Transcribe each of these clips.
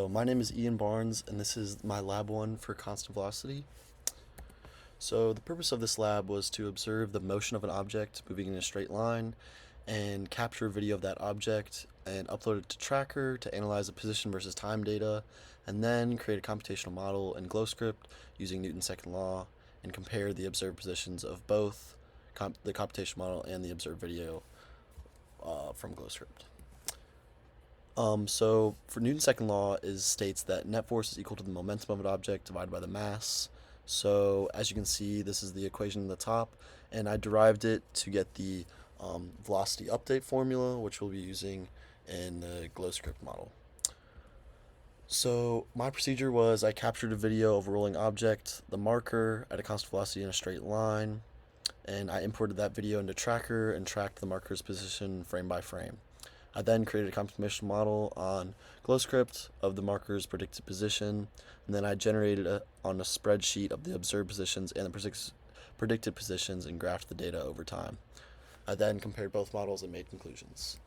So my name is Ian Barnes, and this is my lab 1 for constant velocity. So the purpose of this lab was to observe the motion of an object moving in a straight line and capture a video of that object and upload it to Tracker to analyze the position versus time data, and then create a computational model in GlowScript using Newton's second law and compare the observed positions of both the computational model and the observed video from GlowScript. So for Newton's second law states that net force is equal to the momentum of an object divided by the mass. So as you can see, this is the equation in the top, and I derived it to get the velocity update formula, which we'll be using in the GlowScript model. So my procedure was I captured a video of a rolling object, the marker, at a constant velocity in a straight line, and I imported that video into Tracker and tracked the marker's position frame by frame. I then created a computational model on GlowScript of the marker's predicted position, and then I generated on a spreadsheet of the observed positions and the predicted positions and graphed the data over time. I then compared both models and made conclusions.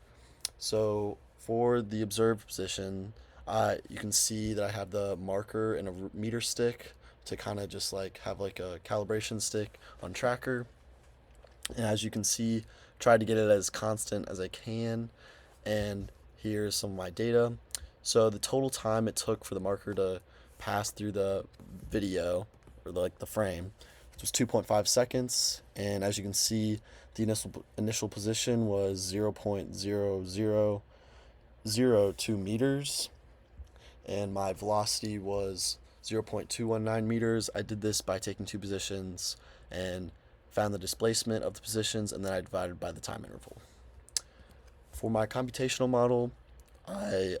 So for the observed position, you can see that I have the marker and a meter stick to kind of just like have like a calibration stick on Tracker. And as you can see, try to get it as constant as I can. And here's some of my data. So the total time it took for the marker to pass through the video, or like the frame, was 2.5 seconds. And as you can see, the initial position was 0.0002 meters, and my velocity was 0.219 meters. I did this by taking two positions and found the displacement of the positions, and then I divided by the time interval. For my computational model, I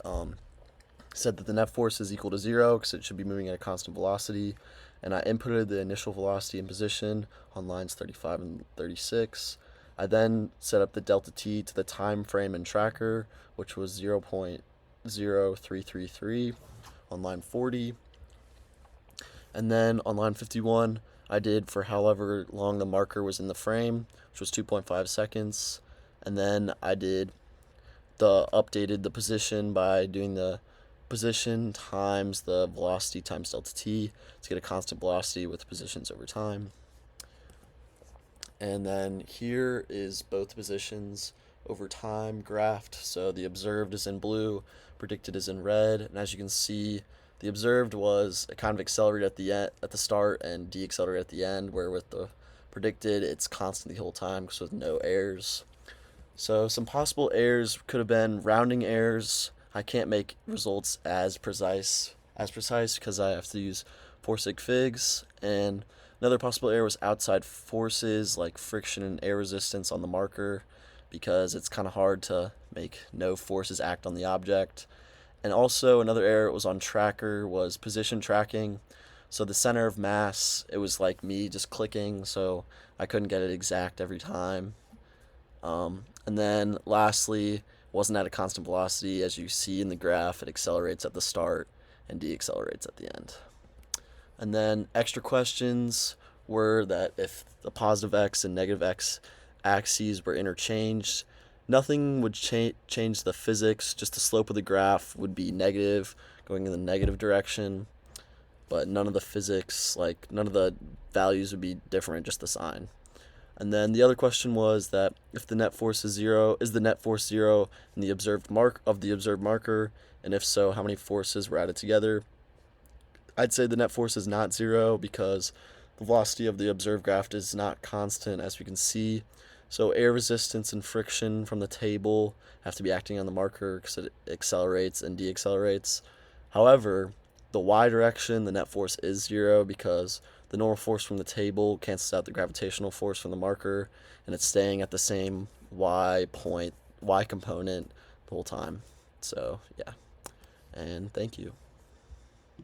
said that the net force is equal to 0 because it should be moving at a constant velocity, and I inputted the initial velocity and position on lines 35 and 36. I then set up the delta t to the time frame in Tracker, which was 0.0333 on line 40. And then on line 51, I did for however long the marker was in the frame, which was 2.5 seconds. And then I updated the position by doing the position times the velocity times delta t to get a constant velocity with positions over time. And then here is both positions over time graphed. So the observed is in blue, predicted is in red, and as you can see, the observed was kind of accelerated at the start and deaccelerated at the end, where with the predicted it's constant the whole time because with no errors. So some possible errors could have been rounding errors. I can't make results as precise because I have to use 4 sig figs. And another possible error was outside forces like friction and air resistance on the marker, because it's kind of hard to make no forces act on the object. And also another error was on Tracker was position tracking. So the center of mass, it was like me just clicking, so I couldn't get it exact every time. And then lastly, wasn't at a constant velocity. As you see in the graph, it accelerates at the start and deaccelerates at the end. And then extra questions were that if the positive x and negative x axes were interchanged, nothing would change the physics, just the slope of the graph would be negative, going in the negative direction, but none of the physics, like none of the values would be different, just the sign. And then the other question was that if the net force is 0, is the net force 0 in the observed marker, and if so, how many forces were added together? I'd say the net force is not 0 because the velocity of the observed graph is not constant, as we can see. So air resistance and friction from the table have to be acting on the marker because it accelerates and deaccelerates. However, the y direction, the net force is 0 because the normal force from the table cancels out the gravitational force from the marker, and it's staying at the same y component the whole time. So yeah, and thank you.